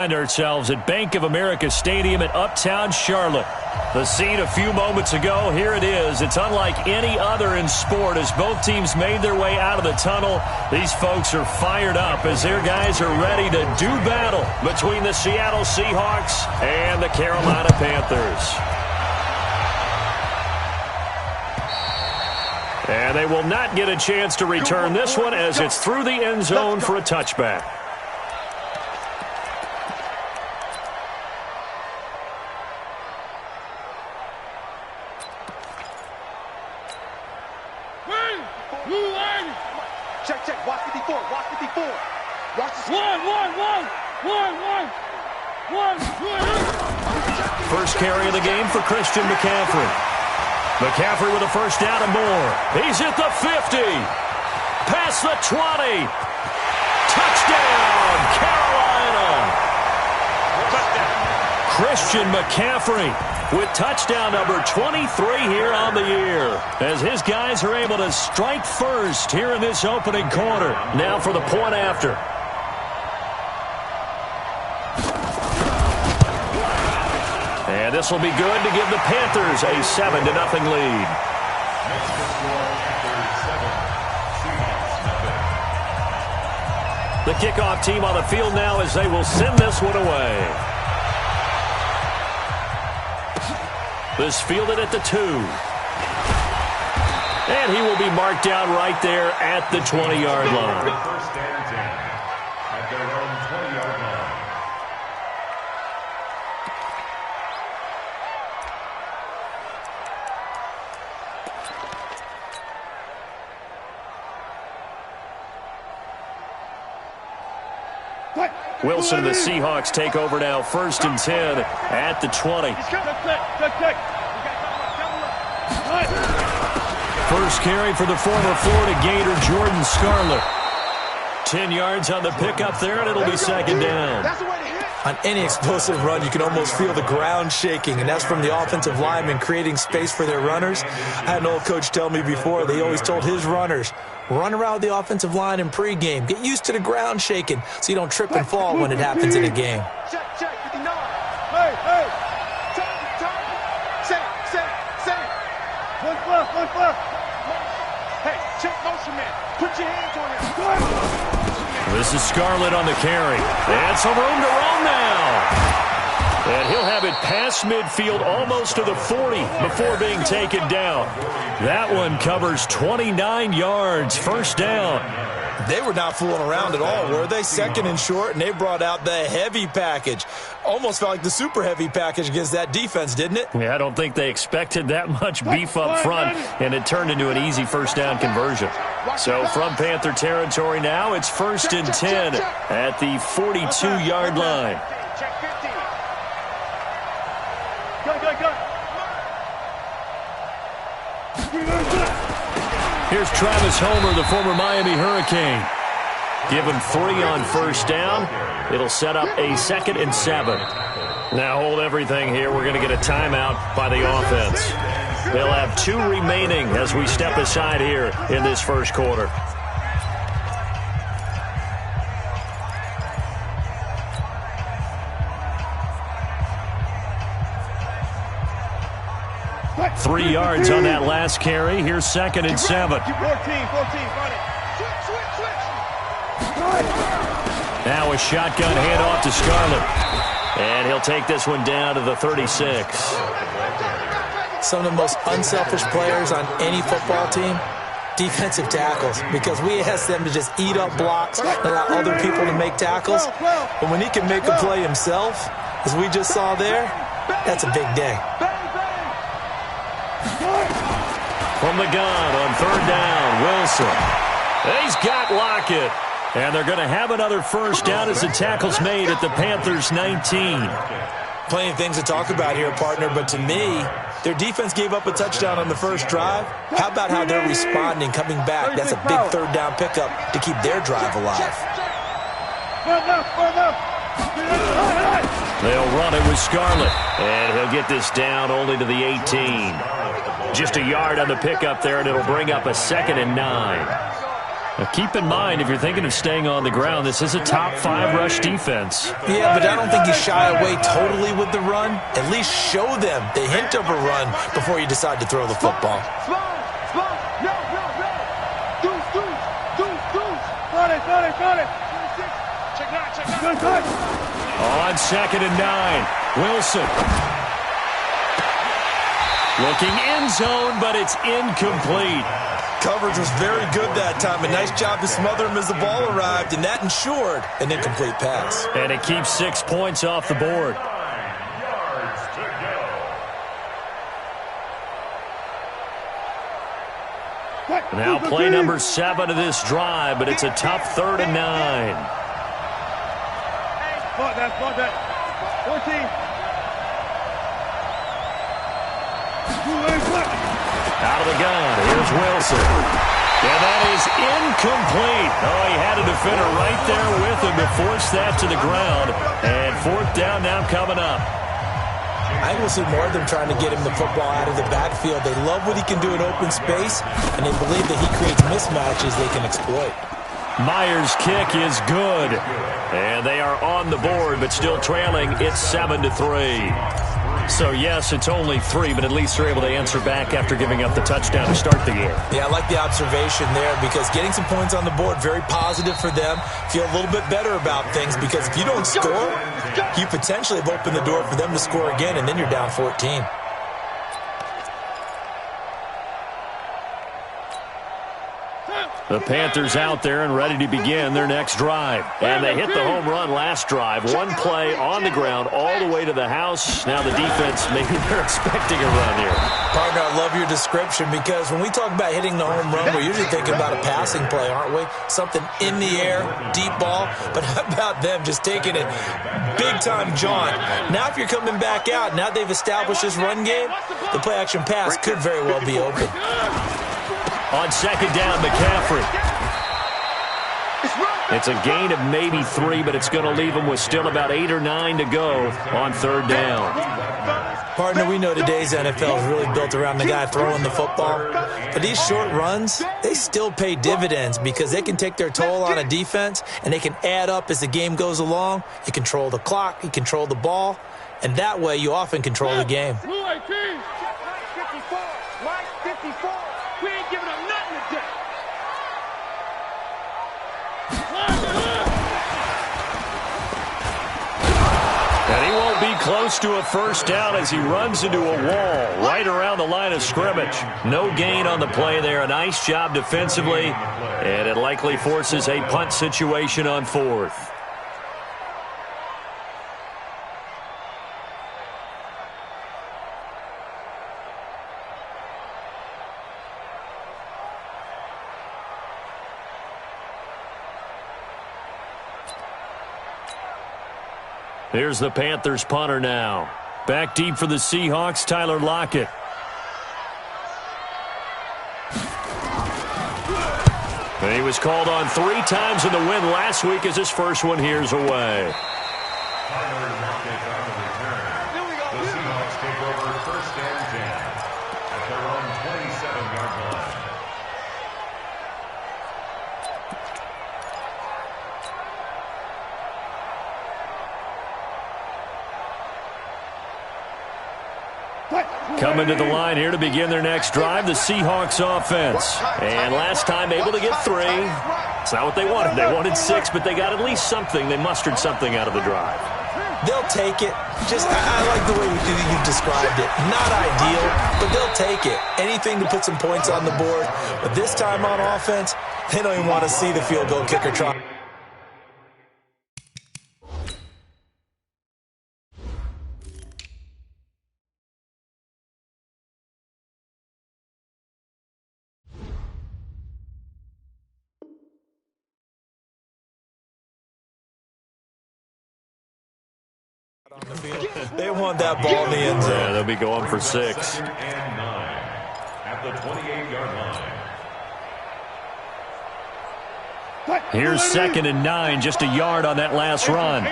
Find ourselves at Bank of America Stadium in Uptown Charlotte. The scene a few moments ago, here it is. It's unlike any other in sport as both teams made their way out of the tunnel. These folks are fired up as their guys are ready to do battle between the Seattle Seahawks and the Carolina Panthers. And they will not get a chance to return this one as it's through the end zone for a touchback. Check. Watch 54. Watch 54. Watch this. One. First carry of the game for Christian McCaffrey. McCaffrey with a first down and more. He's at the 50. Past the 20. Touchdown, Carolina. Christian McCaffrey with touchdown number 23 here on the year, as his guys are able to strike first here in this opening quarter. Now for the point after. And this will be good to give the Panthers a 7-0 lead. The kickoff team on the field now as they will send this one away. This fielded at the 2. And he will be marked down right there at the 20-yard line. First and 10 at their own 20-yard line. Wilson and the Seahawks take over now, first and 10 at the 20. First carry for the former Florida Gator, Jordan Scarlett. 10 yards on the pickup there, and it'll be second down. On any explosive run, you can almost feel the ground shaking, and that's from the offensive linemen creating space for their runners. I had an old coach tell me before, they always told his runners, run around with the offensive line in pregame. Get used to the ground shaking so you don't trip and fall when it happens in a game. Check, 59. Hey. Say. One flip. Hey, check motion man. Put your hands on him. This is Scarlett on the carry. And some room to roam now. And he'll have it past midfield almost to the 40 before being taken down. That one covers 29 yards, first down. They were not fooling around at all, were they? Second and short, and they brought out the heavy package. Almost felt like the super heavy package against that defense, didn't it? Yeah, I don't think they expected that much beef up front, and it turned into an easy first down conversion. So from Panther territory now, it's first and 10 at the 42-yard line. Here's Travis Homer, the former Miami Hurricane. Give him 3 on first down. It'll set up a 2nd and 7. Now hold everything here. We're going to get a timeout by the offense. They'll have 2 remaining as we step aside here in this first quarter. Three yards on that last carry. Here's 2nd and 7. 14, run it. Switch. Now a shotgun handoff to Scarlett. And he'll take this one down to the 36. Some of the most unselfish players on any football team, defensive tackles, because we ask them to just eat up blocks and allow other people to make tackles. But when he can make a play himself, as we just saw there, that's a big day. From the gun on third down, Wilson. He's got Lockett. And they're going to have another first down as the tackle's made at the Panthers' 19. Plenty of things to talk about here, partner, but to me, their defense gave up a touchdown on the first drive. How about how they're responding, coming back? That's a big third down pickup to keep their drive alive. They'll run it with Scarlett, and he'll get this down only to the 18. Just a yard on the pickup there, and it'll bring up a 2nd and 9. Keep in mind, if you're thinking of staying on the ground, this is a top 5 rush defense. Yeah, but I don't think you shy away totally with the run. At least show them the hint of a run before you decide to throw the football. On 2nd and 9, Wilson. Looking end zone, but it's incomplete. Coverage was very good that time. A nice job to smother him as the ball arrived, and that ensured an incomplete pass. And it keeps 6 points off the board. Now play number 7 of this drive, but it's a tough 3rd and 9. Spot that. 14. Out of the gun, here's Wilson. And that is incomplete. Oh, he had a defender right there with him to force that to the ground. And 4th down now coming up. I will see more of them trying to get him the football out of the backfield. They love what he can do in open space, and they believe that he creates mismatches they can exploit. Myers' kick is good. And they are on the board, but still trailing. It's 7-3. So, yes, it's only 3, but at least they're able to answer back after giving up the touchdown to start the game. Yeah, I like the observation there because getting some points on the board, very positive for them. Feel a little bit better about things because if you don't score, you potentially have opened the door for them to score again, and then you're down 14. The Panthers out there and ready to begin their next drive. And they hit the home run last drive. One play on the ground all the way to the house. Now the defense, maybe they're expecting a run here. Partner, I love your description because when we talk about hitting the home run, we're usually thinking about a passing play, aren't we? Something in the air, deep ball. But how about them just taking it big-time jaunt? Now if you're coming back out, now they've established this run game, the play-action pass could very well be open. On 2nd down, McCaffrey. It's a gain of maybe 3, but it's going to leave them with still about 8 or 9 to go on 3rd down. Partner, we know today's NFL is really built around the guy throwing the football. But these short runs, they still pay dividends because they can take their toll on a defense, and they can add up as the game goes along. You control the clock, you control the ball, and that way you often control the game. Mike 54. We ain't giving up nothing today. And he won't be close to a 1st down as he runs into a wall right around the line of scrimmage. No gain on the play there. A nice job defensively, and it likely forces a punt situation on 4th. Here's the Panthers punter now. Back deep for the Seahawks, Tyler Lockett. And he was called on 3 times in the win last week as his first one here's away. Tyler Lockett on the return. The Seahawks take over 1st and 10 at their own 27-yard line. Coming to the line here to begin their next drive, the Seahawks offense. And last time able to get 3. It's not what they wanted. They wanted 6, but they got at least something. They mustered something out of the drive. They'll take it. I like the way you described it. Not ideal, but they'll take it. Anything to put some points on the board. But this time on offense, they don't even want to see the field goal kicker try. They want that ball in the end zone. Yeah, they'll be going for 6. And 9 at the 28-yard line. Here's 2nd and 9, just a yard on that last run.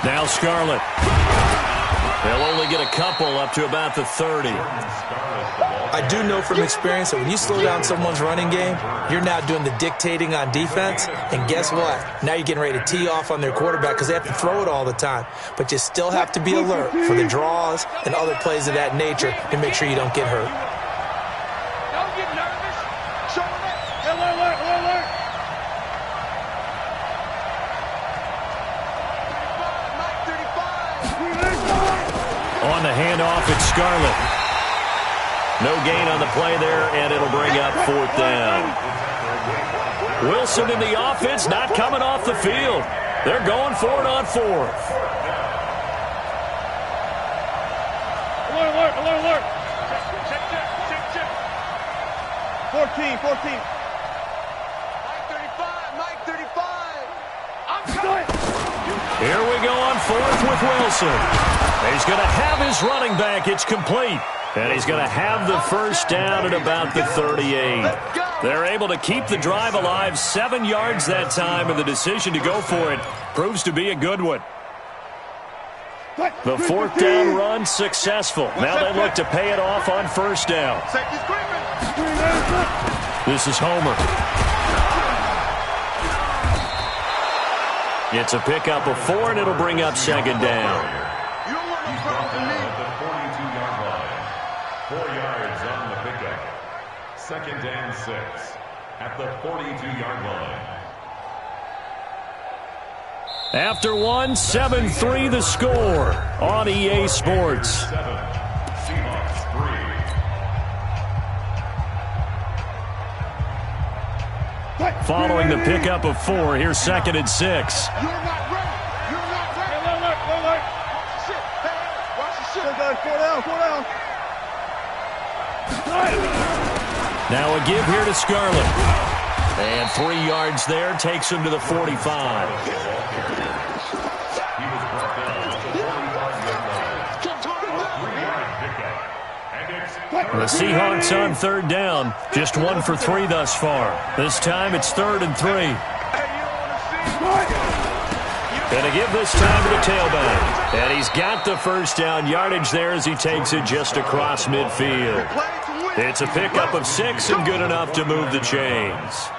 Now Scarlett. They'll only get a couple up to about the 30. I do know from experience that when you slow down someone's running game, you're now doing the dictating on defense. And guess what? Now you're getting ready to tee off on their quarterback because they have to throw it all the time. But you still have to be alert for the draws and other plays of that nature to make sure you don't get hurt. Don't get nervous. Show it. Alert. On the handoff, it's Scarlett. No gain on the play there, and it'll bring up 4th down. Wilson in the offense, not coming off the field. They're going for it on 4th. Alert. Check. 14. Mike 35. I'm coming. Here we go on 4th with Wilson. He's going to have his running back. It's complete. And he's going to have the first down at about the 38. They're able to keep the drive alive, 7 yards that time, and the decision to go for it proves to be a good one. The 4th down run successful. Now they look to pay it off on 1st down. This is Homer. It's a pickup of 4, and it'll bring up 2nd down. 4 yards on the pickup. 2nd and 6 at the 42-yard line. After 1, 7-3 the score on EA Sports. 7, Seahawks 3. Following the pickup of 4, here's 2nd and 6. You're not ready. Alert. Watch the shit. Four down. Now a give here to Scarlett. And 3 yards there takes him to the 45. He was brought down to the 45-yard line. The Seahawks on 3rd down. Just 1 for 3 thus far. This time it's 3rd and 3. Going to give this time to the tailback. And he's got the first down yardage there as he takes it just across midfield. It's a pickup of 6 and good enough to move the chains.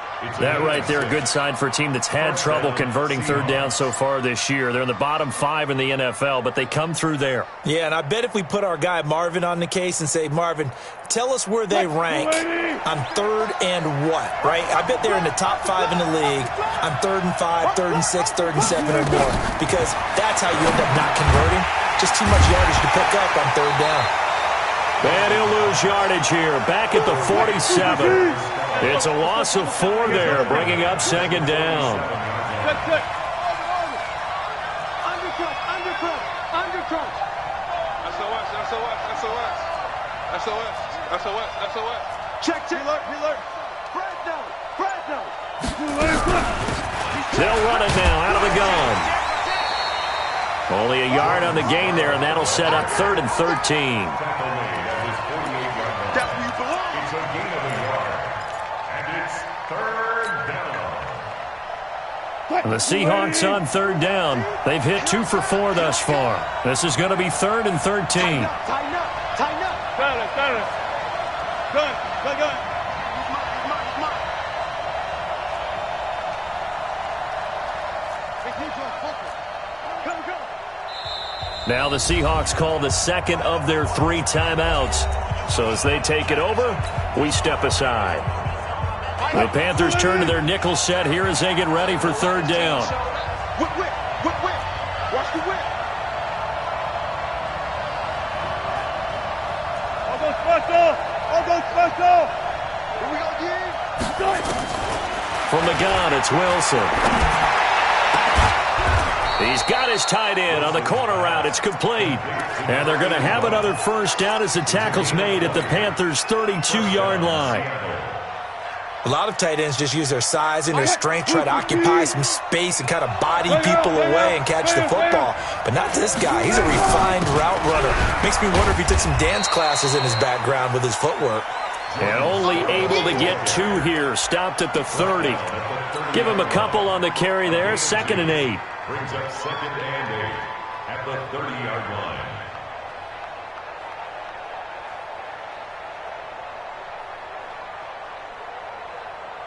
That right there, a good sign for a team that's had trouble converting 3rd down so far this year. They're in the bottom 5 in the NFL, but they come through there. Yeah, and I bet if we put our guy Marvin on the case and say, Marvin, tell us where they rank on 3rd and what, right? I bet they're in the top 5 in the league on 3rd and 5, 3rd and 6, 3rd and 7 or more, because that's how you end up not converting. Just too much yardage to pick up on 3rd down. And he'll lose yardage here, back at the 47. It's a loss of 4 there, bringing up 2nd down. Undercut. SOS. Check. Alert. Brad down. They'll run it now out of the gun. Only a yard on the gain there, and that'll set up 3rd and 13. That's where you belong. It's a gain of a yard. And it's 3rd down. The Seahawks on 3rd down. They've hit 2 for 4 thus far. This is going to be 3rd and 13. Tighten up. Got it. Gun. Now the Seahawks call the 2nd of their 3 timeouts. So as they take it over, we step aside. The Panthers turn to their nickel set here as they get ready for 3rd down. Whip. Watch the whip. All go special. Here we go, again. From the gun, it's Wilson. He's got his tight end on the corner route. It's complete. And they're going to have another first down as the tackle's made at the Panthers' 32-yard line. A lot of tight ends just use their size and their strength, try to occupy some space and kind of body people away and catch the football. But not this guy. He's a refined route runner. Makes me wonder if he took some dance classes in his background with his footwork. And only able to get 2 here. Stopped at the 30. Give him a couple on the carry there. 2nd and 8. Brings up 2nd and 8 at the 30-yard line.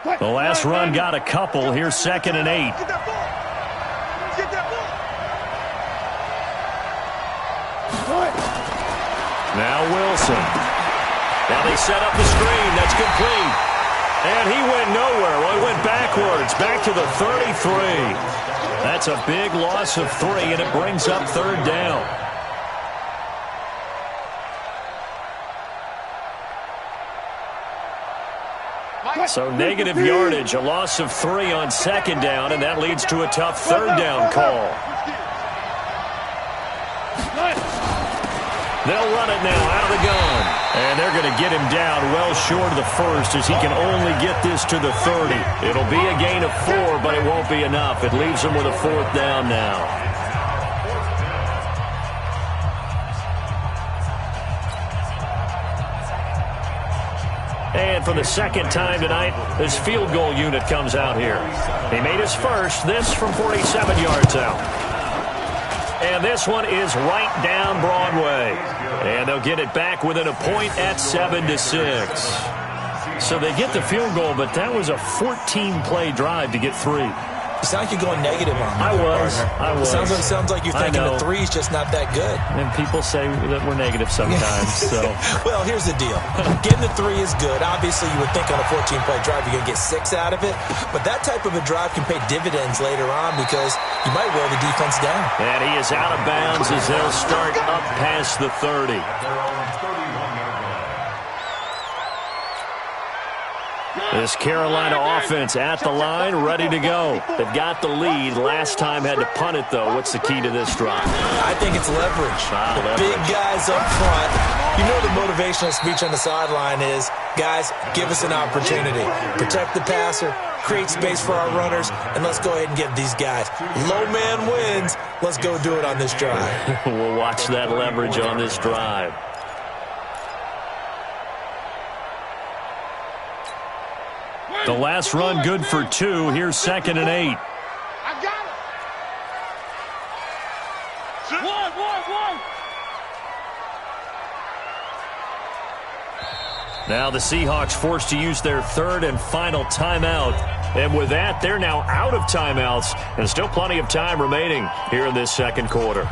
The last run got a couple. Here's 2nd and 8. Get that ball. Get that ball. Now Wilson. Now they set up the screen. That's complete. And he went nowhere. Well, he went backwards. Back to the 33. That's a big loss of 3, and it brings up 3rd down. So negative yardage, a loss of 3 on 2nd down, and that leads to a tough 3rd down call. They'll run it now out of the gun. And they're going to get him down well short of the 1st as he can only get this to the 30. It'll be a gain of 4, but it won't be enough. It leaves him with a 4th down now. And for the 2nd time tonight, this field goal unit comes out here. He made his first, this from 47 yards out. And this one is right down Broadway. And they'll get it back within a point at 7-6. So they get the field goal, but that was a 14-play drive to get 3. You sound like you're going negative on me. I was. Sounds like you're thinking the 3's just not that good. And people say that we're negative sometimes. So, well, here's the deal. Getting the 3 is good. Obviously, you would think on a 14-play drive you're going to get 6 out of it. But that type of a drive can pay dividends later on because you might wear the defense down. And he is out of bounds as they'll start up past the 30. This Carolina offense at the line, ready to go. They've got the lead. Last time had to punt it, though. What's the key to this drive? I think it's leverage. The big guys up front. You know the motivational speech on the sideline is, guys, give us an opportunity. Protect the passer, create space for our runners, and let's go ahead and get these guys. Low man wins. Let's go do it on this drive. We'll watch that leverage on this drive. The last run good for 2. Here's 2nd and 8. I got it. One. Now the Seahawks forced to use their 3rd and final timeout. And with that, they're now out of timeouts. And still plenty of time remaining here in this 2nd quarter.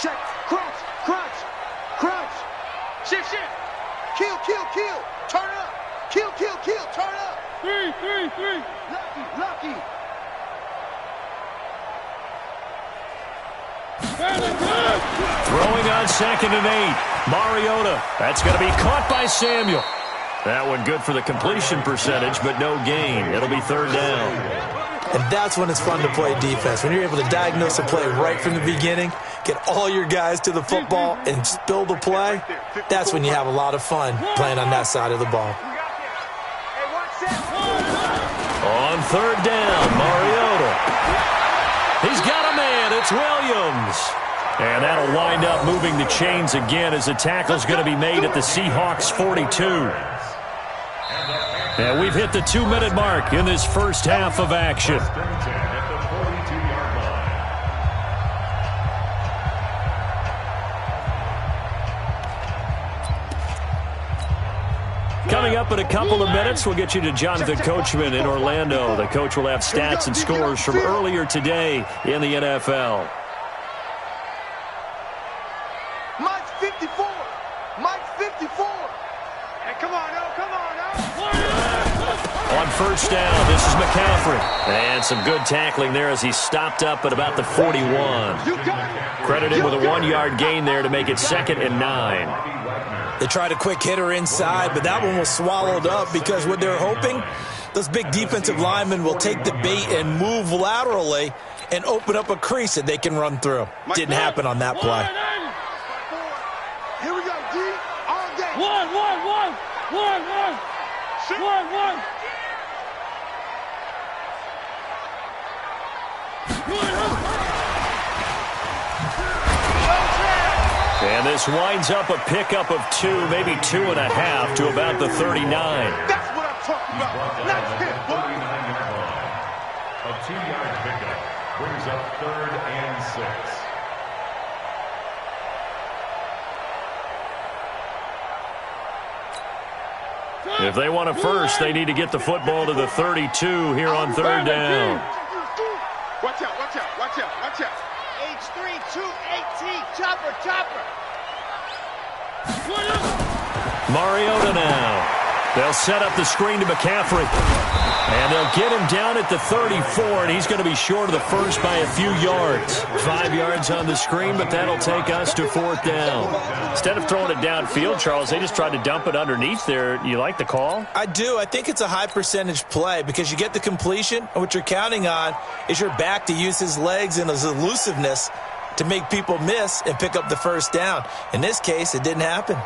Check. Crunch. Shift. Kill. Turn up. Kill. Turn up. 3. Lucky. Throwing on 2nd and 8. Mariota. That's going to be caught by Samuel. That one good for the completion percentage, but no gain. It'll be 3rd down. And that's when it's fun to play defense. When you're able to diagnose a play right from the beginning, get all your guys to the football, and spill the play, that's when you have a lot of fun playing on that side of the ball. On 3rd down, Mariota. He's got a man. It's Williams. And that'll wind up moving the chains again as the tackle's going to be made at the Seahawks 42. And we've hit the 2-minute mark in this first half of action. Coming up in a couple of minutes, we'll get you to Jonathan Coachman in Orlando. The coach will have stats and scores from earlier today in the NFL. Mike's 54. Hey, come on, now. On 1st down, this is McCaffrey. And some good tackling there as he stopped up at about the 41. Credited with a 1-yard gain there to make it 2nd and 9. They tried a quick hitter inside, but that one was swallowed up because what they're hoping, those big defensive linemen will take the bait and move laterally and open up a crease that they can run through. Didn't happen on that play. Here we go, D. All day. One. And this winds up a pickup of 2, maybe 2.5 to about the 39. That's what I'm talking about. Nice hit, boy. A 2-yard pickup. brings up 3rd and 6. If they want a first, they need to get the football to the 32 here on 3rd down. Watch out, watch out, watch out, watch out. H3-2-18, chopper. Mariota now. They'll set up the screen to McCaffrey. And they'll get him down at the 34, and he's going to be short of the first by a few yards. 5 yards on the screen, but that'll take us to 4th down. Instead of throwing it downfield, Charles, they just tried to dump it underneath there. You like the call? I do. I think it's a high-percentage play because you get the completion, and what you're counting on is your back to use his legs and his elusiveness to make people miss and pick up the first down. In this case, it didn't happen.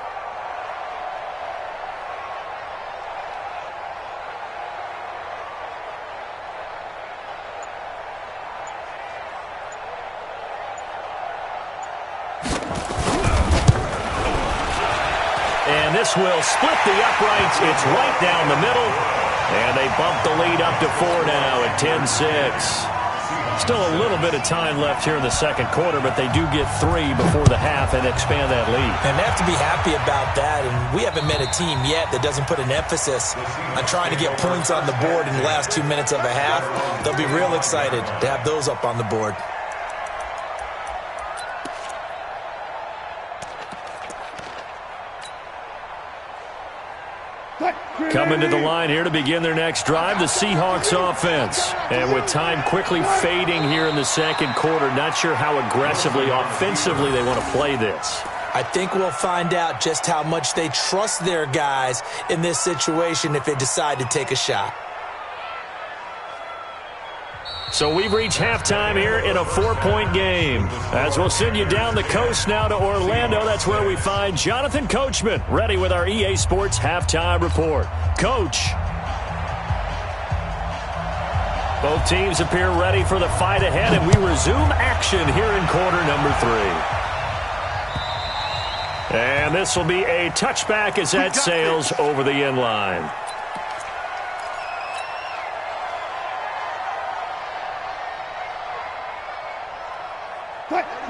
And this will split the uprights. It's right down the middle. And they bump the lead up to 4 now at 10-6. Still a little bit of time left here in the second quarter, but they do get 3 before the half and expand that lead. And they have to be happy about that. And we haven't met a team yet that doesn't put an emphasis on trying to get points on the board in the last 2 minutes of a half. They'll be real excited to have those up on the board. Coming to the line here to begin their next drive, the Seahawks offense. And with time quickly fading here in the second quarter, not sure how aggressively, offensively they want to play this. I think we'll find out just how much they trust their guys in this situation if they decide to take a shot. So we've reached halftime here in a 4-point game. As we'll send you down the coast now to Orlando, that's where we find Jonathan Coachman, ready with our EA Sports Halftime Report. Coach. Both teams appear ready for the fight ahead, and we resume action here in quarter number 3. And this will be a touchback as that sails over the end line.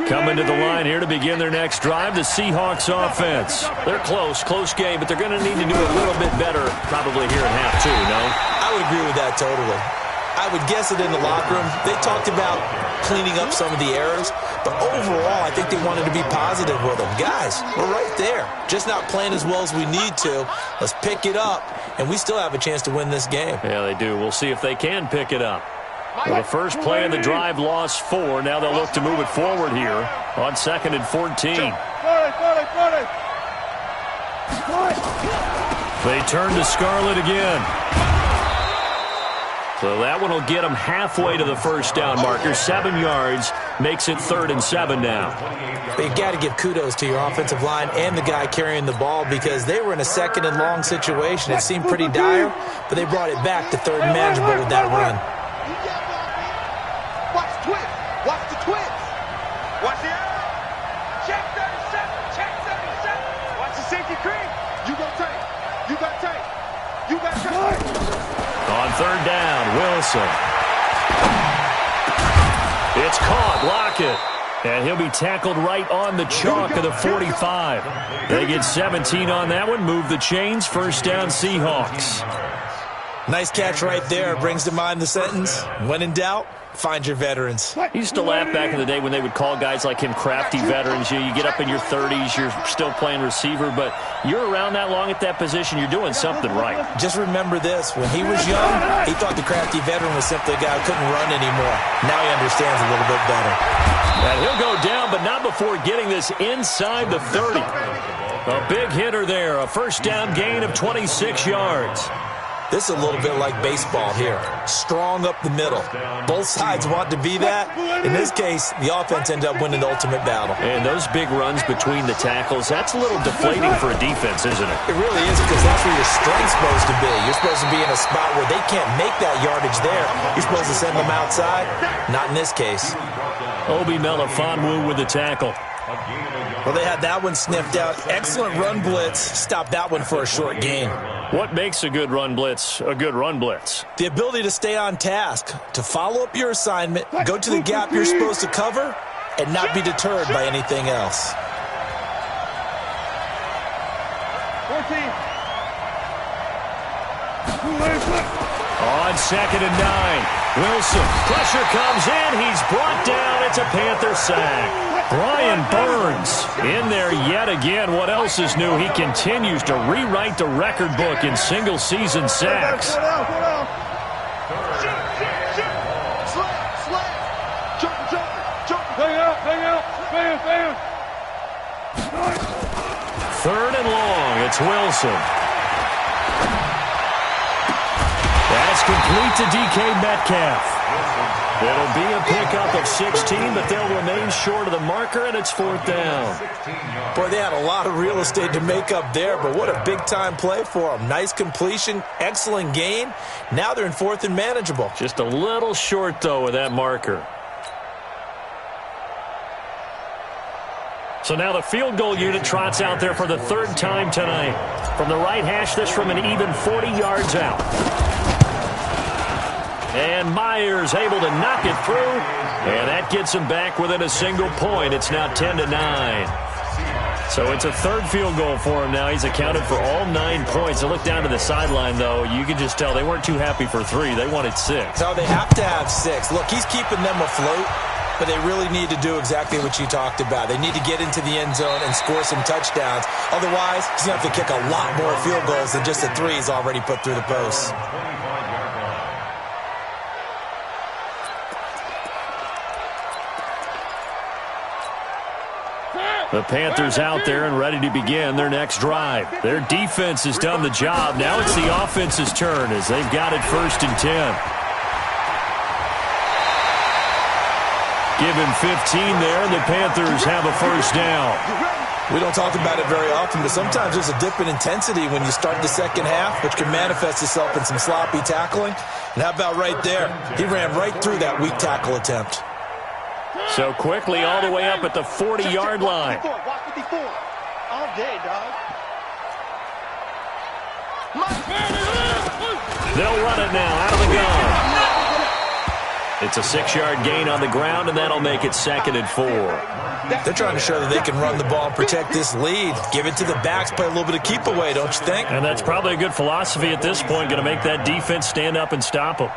Coming to the line here to begin their next drive, the Seahawks offense. They're close game, but they're going to need to do a little bit better probably here in half 2, no? I would agree with that totally. I would guess it in the locker room. They talked about cleaning up some of the errors, but overall, I think they wanted to be positive with them. Guys, we're right there. Just not playing as well as we need to. Let's pick it up, and we still have a chance to win this game. Yeah, they do. We'll see if they can pick it up. Well, the first play of the drive lost 4. Now they'll look to move it forward here on 2nd and 14. They turn to Scarlett again. So that one will get them halfway to the first down marker. 7 yards makes it 3rd and 7 now. But you got to give kudos to your offensive line and the guy carrying the ball because they were in a 2nd and long situation. It seemed pretty dire, but they brought it back to 3rd and manageable with that run. Watch the twist. Watch the check 37. Check 37. Watch the safety cream. You got tape. You got tape. You got tape. On 3rd down, Wilson. It's caught. Lockett. And he'll be tackled right on the chalk of the 45. They get 17 on that one. Move the chains. First down, Seahawks. Nice catch right there. Brings to mind the sentence, when in doubt, find your veterans. He used to laugh back in the day when they would call guys like him crafty veterans. You get up in your 30s, you're still playing receiver, but you're around that long at that position, you're doing something right. Just remember this. When he was young, he thought the crafty veteran was simply a guy who couldn't run anymore. Now he understands a little bit better. And he'll go down, but not before getting this inside the 30. A big hitter there, a first down gain of 26 yards. This is a little bit like baseball here. Strong up the middle. Both sides want to be that. In this case, the offense ended up winning the ultimate battle. And those big runs between the tackles, that's a little deflating for a defense, isn't it? It really is because that's where your strength's supposed to be. You're supposed to be in a spot where they can't make that yardage there. You're supposed to send them outside. Not in this case. Obi Melifonwu with the tackle. Well, they had that one sniffed out. Excellent run blitz. Stopped that one for a short gain. What makes a good run blitz a good run blitz? The ability to stay on task, to follow up your assignment, go to the gap you're supposed to cover, and not be deterred by anything else. 14. On 2nd and 9, Wilson. Pressure comes in. He's brought down. It's a Panther sack. Brian Burns in there yet again. What else is new? He continues to rewrite the record book in single-season sacks. Slow down. Slap. Jumping. Hang out. Fan. 3rd and long. It's Wilson. That's complete to DK Metcalf. It'll be a pickup of 16, but they'll remain short of the marker, and it's 4th down. Boy, they had a lot of real estate to make up there, but what a big-time play for them. Nice completion, excellent gain. Now they're in 4th and manageable. Just a little short, though, with that marker. So now the field goal unit trots out there for the 3rd time tonight. From the right hash, this from an even 40 yards out. And Myers able to knock it through, and that gets him back within a single point. It's now 10-9. So it's a 3rd field goal for him now. He's accounted for all 9 points. I look down to the sideline, though. You can just tell they weren't too happy for 3. They wanted 6. So they have to have 6. Look, he's keeping them afloat, but they really need to do exactly what you talked about. They need to get into the end zone and score some touchdowns. Otherwise, he's going to have to kick a lot more field goals than just the 3 he's already put through the posts. The Panthers out there and ready to begin their next drive. Their defense has done the job. Now it's the offense's turn as they've got it 1st and 10. Give him 15 there, and the Panthers have a 1st down. We don't talk about it very often, but sometimes there's a dip in intensity when you start the second half, which can manifest itself in some sloppy tackling. And how about right there? He ran right through that weak tackle attempt. So quickly all the way up at the 40-yard line. Watch 54. All day, dog. They'll run it now out of the gun. It's a 6-yard gain on the ground, and that'll make it 2nd and 4. They're trying to show that they can run the ball and protect this lead. Give it to the backs, play a little bit of keep away, don't you think? And that's probably a good philosophy at this point, going to make that defense stand up and stop them.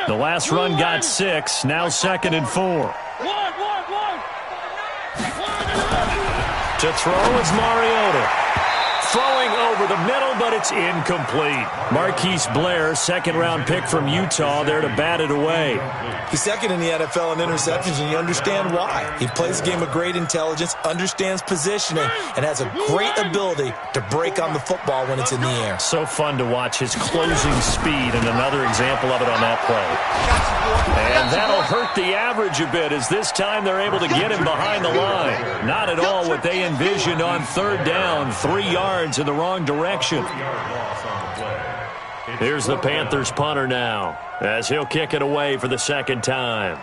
The last run got 6, now 2nd and 4. To throw is Mariota. Throwing over the middle, but it's incomplete. Marquise Blair, 2nd-round pick from Utah, there to bat it away. He's 2nd in the NFL in interceptions, and you understand why. He plays a game of great intelligence, understands positioning, and has a great ability to break on the football when it's in the air. So fun to watch his closing speed, and another example of it on that play. And that'll hurt the average a bit, as this time they're able to get him behind the line. Not at all what they envisioned on 3rd down, 3 yards in the wrong direction. Here's the Panthers punter now, as he'll kick it away for the 2nd time.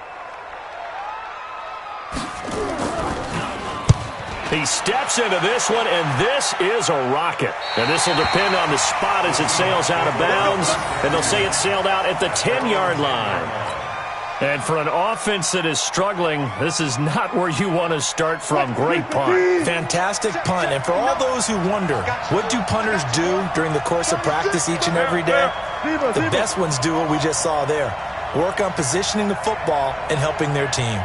He steps into this one, and this is a rocket. And this will depend on the spot as it sails out of bounds, and they'll say it sailed out at the 10-yard line. And for an offense that is struggling, this is not where you want to start from. Great punt. Fantastic punt. And for all those who wonder, what do punters do during the course of practice each and every day? The best ones do what we just saw there. Work on positioning the football and helping their team.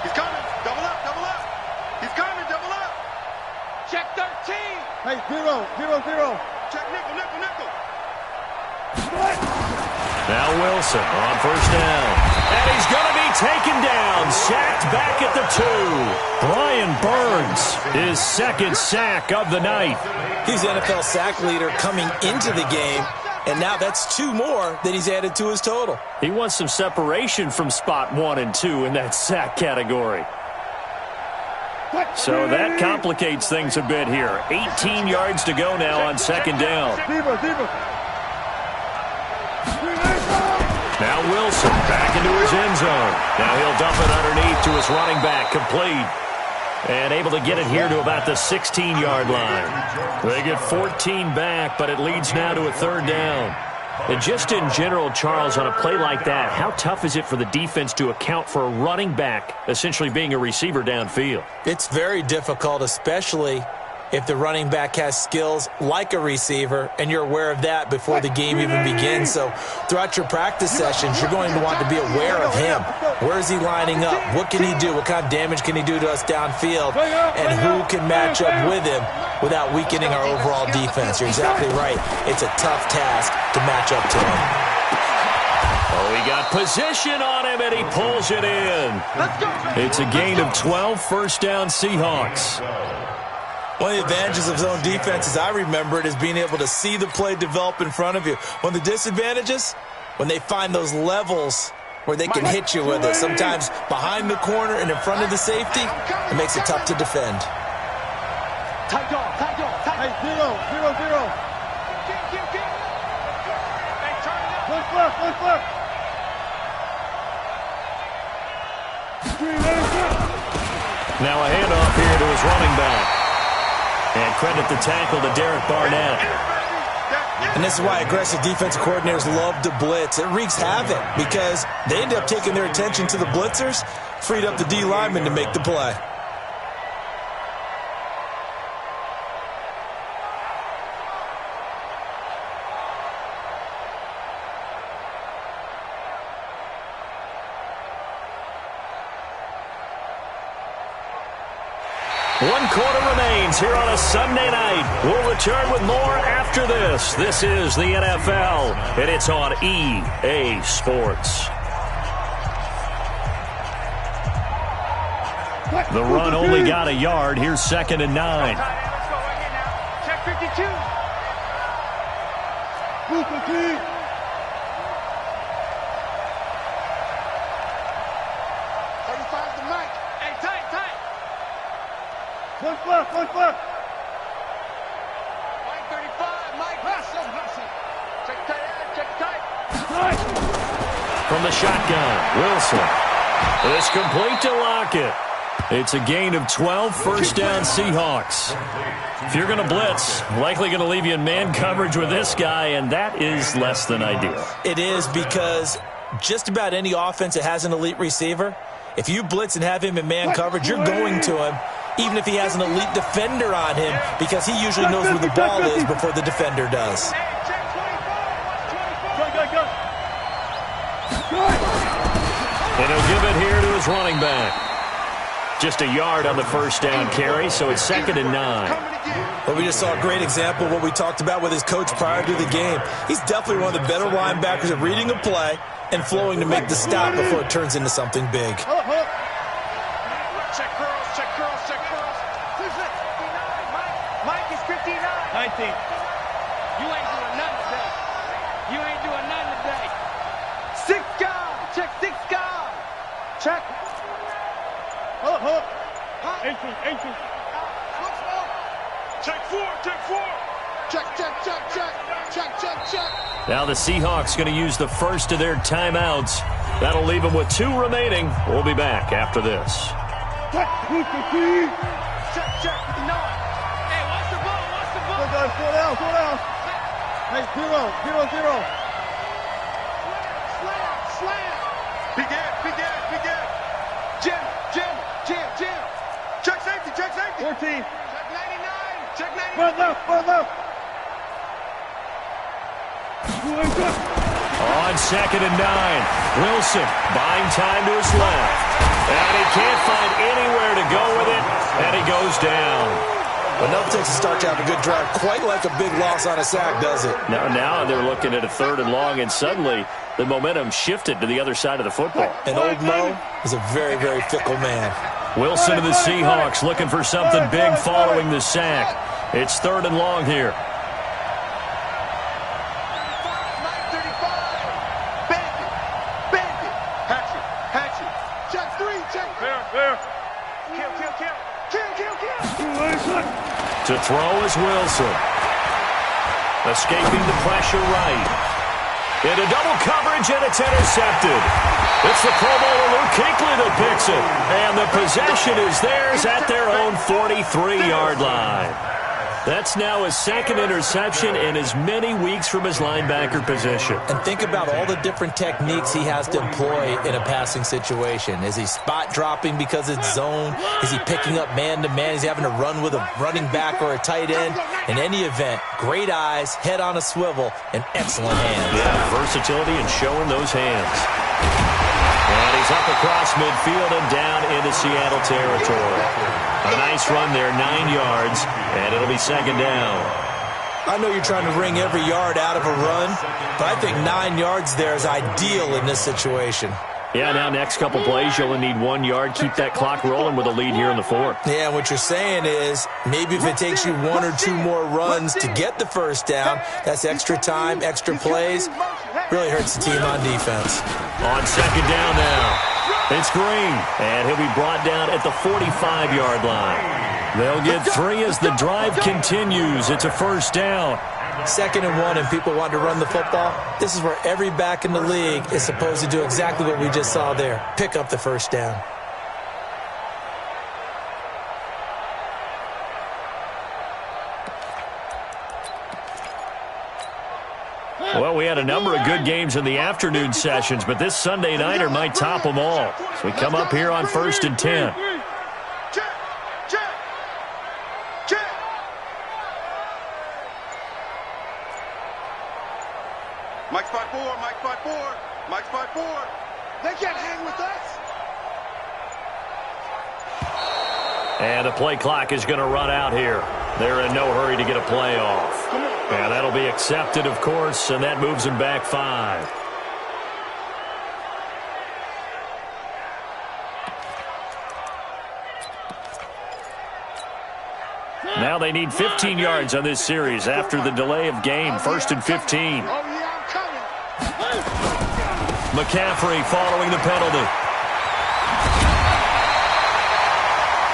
He's coming. Double up. He's coming. Double up. Check 13. Hey, 0. Check nickel. Now Wilson on 1st down. And he's going to be taken down. Sacked back at the 2. Brian Burns, his 2nd sack of the night. He's NFL sack leader coming into the game, and now that's 2 more that he's added to his total. He wants some separation from spot 1 and 2 in that sack category. So that complicates things a bit here. 18 yards to go now on second down. Now Wilson back into his end zone. Now he'll dump it underneath to his running back, complete. And able to get it here to about the 16-yard line. They get 14 back, but it leads now to a third down. And just in general, Charles, on a play like that, how tough is it for the defense to account for a running back essentially being a receiver downfield? It's very difficult, especially if the running back has skills like a receiver, and you're aware of that before the game even begins. So throughout your practice sessions, you're going to want to be aware of him. Where is he lining up? What can he do? What kind of damage can he do to us downfield? And who can match up with him without weakening our overall defense? You're exactly right. It's a tough task to match up to him. Oh, he got position on him, and he pulls it in. It's a gain of 12, first down Seahawks. One of the advantages of zone defense, as I remember it, is being able to see the play develop in front of you. One of the disadvantages, when they find those levels where they can hit you with it. Sometimes behind the corner and in front of the safety, it makes it tough to defend. Tight dog. Hey, 0. Look left. Now a handoff here to his running back. And credit the tackle to Derek Barnett. And this is why aggressive defensive coordinators love to blitz. It wreaks havoc because they end up taking their attention to the blitzers, freed up the D lineman to make the play. One quarter remains here on a Sunday night. We'll return with more after this. This is the NFL, and it's on EA Sports. The run only got a yard. Here's 2nd and 9. Let's go right here now. Check 52. 35 to Mike. Hey, tight. Look left. Mike 35. Mike, hustle. Check tight. From the shotgun, Wilson. It's complete to Lockett. It's a gain of 12, first down Seahawks. If you're going to blitz, likely going to leave you in man coverage with this guy, and that is less than ideal. It is, because just about any offense that has an elite receiver, if you blitz and have him in man coverage, you're going to him, even if he has an elite defender on him, because he usually knows where the ball is before the defender does. And he'll give it here to his running back. Just a yard on the first down carry, so it's 2nd and 9. Well, we just saw a great example of what we talked about with his coach prior to the game. He's definitely one of the better linebackers at reading a play and flowing to make the stop before it turns into something big. Check curls. Who's it? 59. Mike is 59. 19. You ain't doing nothing today. 6 guard. Check 6 guard. Check. Eighteen. Check 4. Check. Now the Seahawks going to use the first of their timeouts. That'll leave them with 2 remaining. We'll be back after this. Check. 59. Hey, what's the ball? Slow down. Hey, 0. Slam. Begin. Jim. Check safety. 14. Check 99. Front left. On 2nd and 9, Wilson buying time to his left. And he can't find anywhere to go with it, and he goes down. But nothing takes a start to have a good drive quite like a big loss on a sack, does it? Now they're looking at a 3rd and long, and suddenly the momentum shifted to the other side of the football. And old Mo is a very, very fickle man. Wilson to the Seahawks looking for something big following the sack. It's 3rd and long here. Hatchet. Check 3. Fair. Kill. To throw is Wilson. Escaping the pressure right. Into double coverage, and it's intercepted. It's the Pro Bowler Luke Kuechly that picks it. And the possession is theirs at their own 43-yard line. That's now his second interception in as many weeks from his linebacker position. And think about all the different techniques he has to employ in a passing situation. Is he spot dropping because it's zone? Is he picking up man-to-man? Is he having to run with a running back or a tight end? In any event, great eyes, head on a swivel, and excellent hands. Yeah, versatility and showing those hands. And he's up across midfield and down into Seattle territory. A nice run there, 9 yards, and it'll be second down. I know you're trying to wring every yard out of a run, but I think 9 yards there is ideal in this situation. Yeah, now next couple plays, you only need 1 yard. Keep that clock rolling with a lead here in the fourth. Yeah, what you're saying is maybe if it takes you 1 or 2 more runs to get the first down, that's extra time, extra plays. Really hurts the team on defense. On second down now. It's Green, and he'll be brought down at the 45-yard line. They'll get 3 as the drive continues. It's a first down. 2nd and 1, and people want to run the football. This is where every back in the league is supposed to do exactly what we just saw there. Pick up the first down. Well, we had a number of good games in the afternoon sessions, but this Sunday nighter might top them all. So we come up here on 1st and 10. Mike's 5-4, Mike's 5-4, Mike's 5-4. They can't hang with us. And the play clock is going to run out here. They're in no hurry to get a play off. And that'll be accepted, of course, and that moves them back 5. Now they need 15 yards on this series after the delay of game. 1st and 15. McCaffrey following the penalty.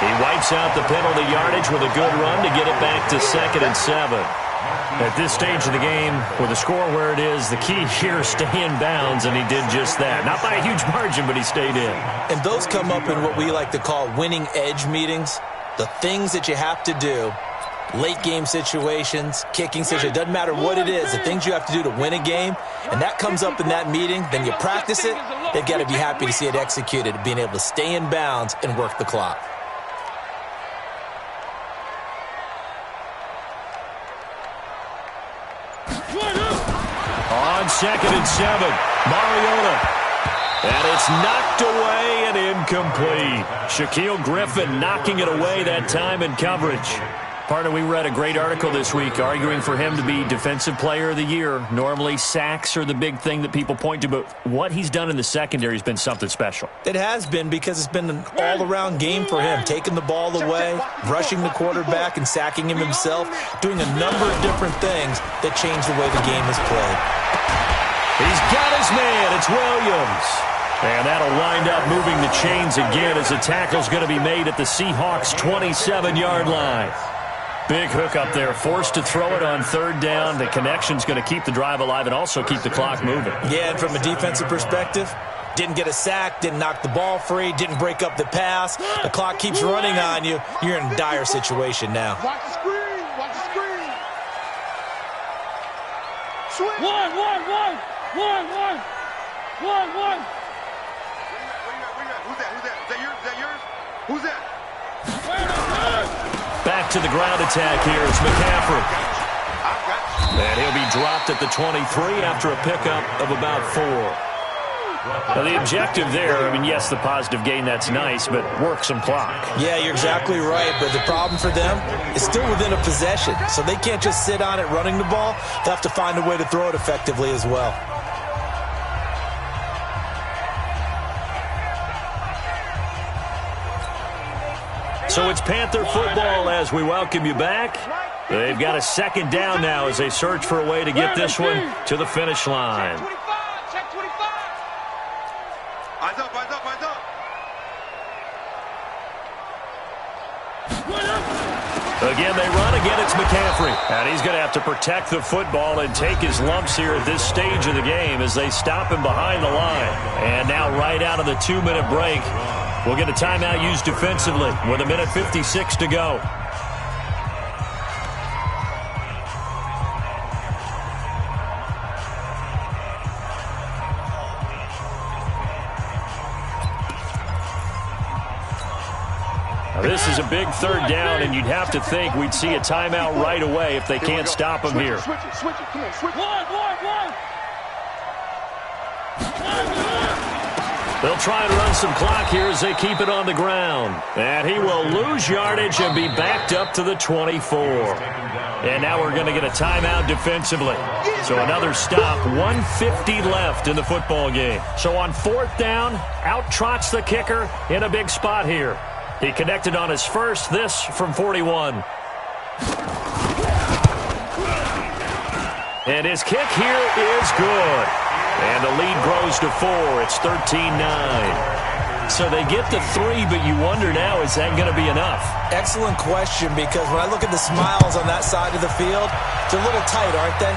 He wipes out the penalty yardage with a good run to get it back to 2nd and 7. At this stage of the game, with the score where it is, the key here is stay in bounds, and he did just that. Not by a huge margin, but he stayed in. And those come up in what we like to call winning edge meetings. The things that you have to do, late game situations, kicking situations, doesn't matter what it is, the things you have to do to win a game, and that comes up in that meeting, then you practice it, they've got to be happy to see it executed, being able to stay in bounds and work the clock. On 2nd and 7, Mariota. And it's knocked away and incomplete. Shaquille Griffin knocking it away that time in coverage. Partner, we read a great article this week arguing for him to be Defensive Player of the Year. Normally, sacks are the big thing that people point to, but what he's done in the secondary has been something special. It has been, because it's been an all-around game for him, taking the ball away, rushing the quarterback and sacking him himself, doing a number of different things that change the way the game is played. He's got his man. It's Williams. And that'll wind up moving the chains again as the tackle's going to be made at the Seahawks' 27-yard line. Big hook up there, forced to throw it on 3rd down. The connection's going to keep the drive alive and also keep the clock moving. Yeah, and from a defensive perspective, didn't get a sack, didn't knock the ball free, didn't break up the pass. The clock keeps running on you. You're in a dire situation now. Watch the screen, watch the screen. Switch. One. Who's that? Is that yours? Who's that? Back to the ground attack here. It's McCaffrey. And he'll be dropped at the 23 after a pickup of about 4. Now, the objective there, I mean, yes, the positive gain, that's nice, but work some clock. Yeah, you're exactly right, but the problem for them is still within a possession, so they can't just sit on it running the ball. They'll have to find a way to throw it effectively as well. So it's Panther football as we welcome you back. They've got a 2nd down now as they search for a way to get this one to the finish line. Check 25. Eyes up. Again, they run. Again, it's McCaffrey. And he's going to have to protect the football and take his lumps here at this stage of the game as they stop him behind the line. And now right out of the 2-minute break, we'll get a timeout used defensively with 1:56 to go. This is a big third down, and you'd have to think we'd see a timeout right away if they can't stop him here. Switch it. Come on, switch it. One. They'll try and run some clock here as they keep it on the ground. And he will lose yardage and be backed up to the 24. And now we're going to get a timeout defensively. So another stop, 1:50 left in the football game. So on 4th down, out trots the kicker in a big spot here. He connected on his first, this from 41. And his kick here is good. And the lead grows to 4. It's 13-9. So they get the 3, but you wonder now, is that going to be enough? Excellent question, because when I look at the smiles on that side of the field, they're a little tight, aren't they?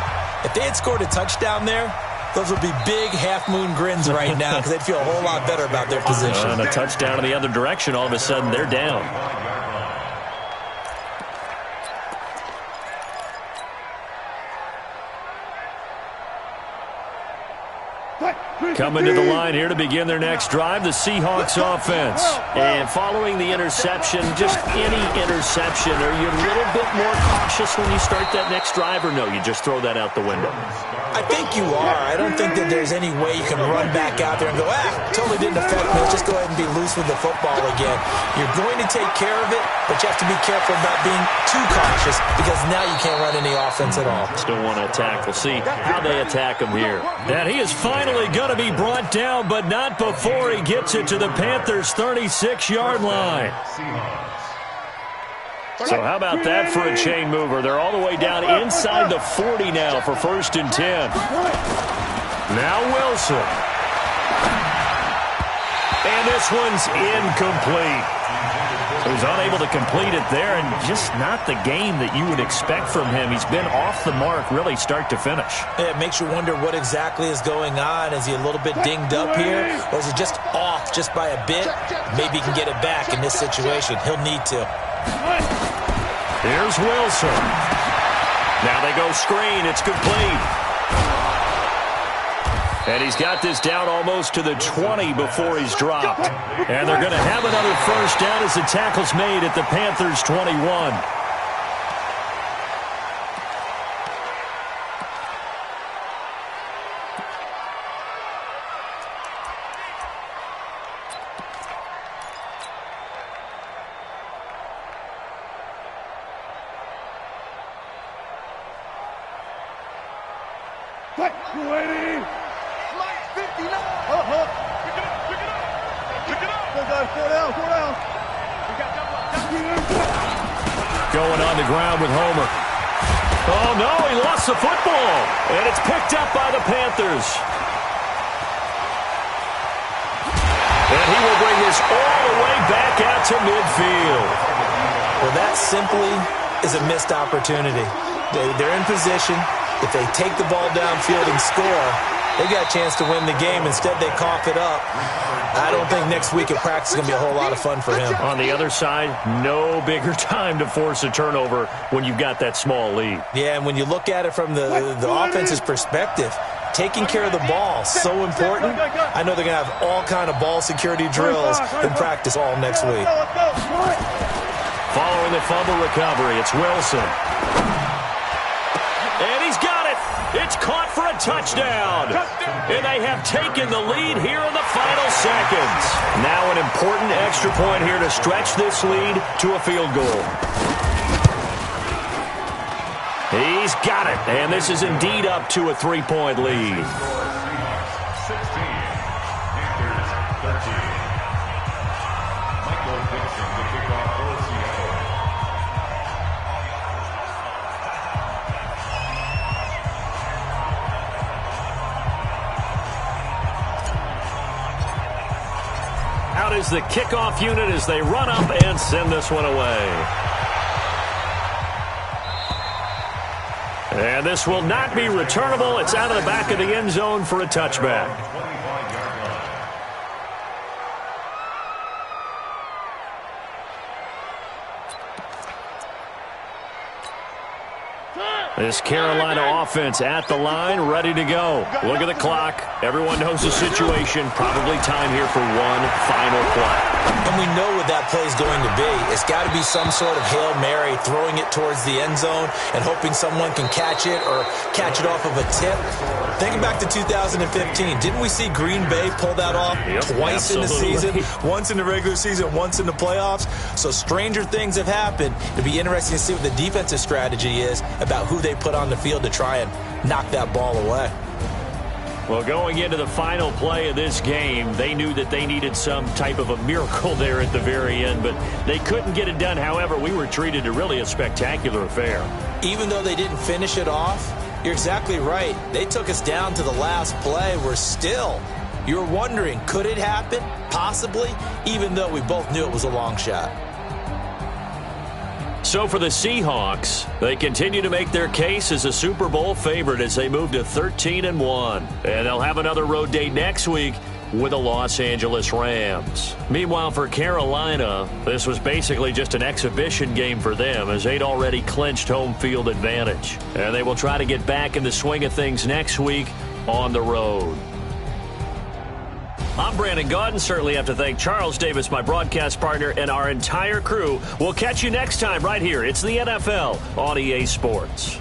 If they had scored a touchdown there, those would be big half-moon grins right now because they'd feel a whole lot better about their position. And a touchdown in the other direction, all of a sudden they're down. Coming to the line here to begin their next drive, the Seahawks offense. And following the interception, just any interception, are you a little bit more cautious when you start that next drive, or no, you just throw that out the window? I think you are. I don't think that there's any way you can run back out there and go, totally didn't affect me. Let's just go ahead and be loose with the football again. You're going to take care of it, but you have to be careful about being too cautious because now you can't run any offense at all. Still want to attack. We'll see how they attack him here. And he is finally going to be brought down, but not before he gets it to the Panthers' 36-yard line. So how about that for a chain mover? They're all the way down inside the 40 now for 1st and 10. Now Wilson. And this one's incomplete. So he's unable to complete it there, and just not the game that you would expect from him. He's been off the mark really start to finish. It makes you wonder what exactly is going on. Is he a little bit dinged up here, or is he just off just by a bit? Maybe he can get it back in this situation. He'll need to. Here's Wilson. Now they go screen. It's complete. And he's got this down almost to the 20 before he's dropped. And they're going to have another first down as the tackle's made at the Panthers' 21. Going on the ground with Homer. Oh, no, he lost the football. And it's picked up by the Panthers. And he will bring this all the way back out to midfield. Well, that simply is a missed opportunity. They're in position. If they take the ball downfield and score, they got a chance to win the game. Instead, they cough it up. I don't think next week at practice is going to be a whole lot of fun for him. On the other side, no bigger time to force a turnover when you've got that small lead. Yeah, and when you look at it from the offense's perspective, taking care of the ball, so important. I know they're going to have all kind of ball security drills in practice all next week. Following the fumble recovery, it's Wilson. And he's got it. It's caught for a touchdown. And they have taken the lead here in the final seconds. Now an important extra point here to stretch this lead to a field goal. He's got it. And this is indeed up to a 3-point lead. Out is the kickoff unit as they run up and send this one away. And this will not be returnable. It's out of the back of the end zone for a touchback. This Carolina offense at the line, ready to go. Look at the clock. Everyone knows the situation. Probably time here for one final play. And we know what that play is going to be. It's got to be some sort of Hail Mary, throwing it towards the end zone and hoping someone can catch it or catch it off of a tip. Thinking back to 2015, didn't we see Green Bay pull that off twice in the season? Once in the regular season, once in the playoffs. So stranger things have happened. It'll be interesting to see what the defensive strategy is about who they put on the field to try and knock that ball away. Well, going into the final play of this game, they knew that they needed some type of a miracle there at the very end, but they couldn't get it done. However, we were treated to really a spectacular affair. Even though they didn't finish it off, you're exactly right. They took us down to the last play. You're wondering, could it happen? Possibly, even though we both knew it was a long shot. So for the Seahawks, they continue to make their case as a Super Bowl favorite as they move to 13-1. And they'll have another road date next week with the Los Angeles Rams. Meanwhile, for Carolina, this was basically just an exhibition game for them as they'd already clinched home field advantage. And they will try to get back in the swing of things next week on the road. I'm Brandon Gaudin. Certainly have to thank Charles Davis, my broadcast partner, and our entire crew. We'll catch you next time right here. It's the NFL on EA Sports.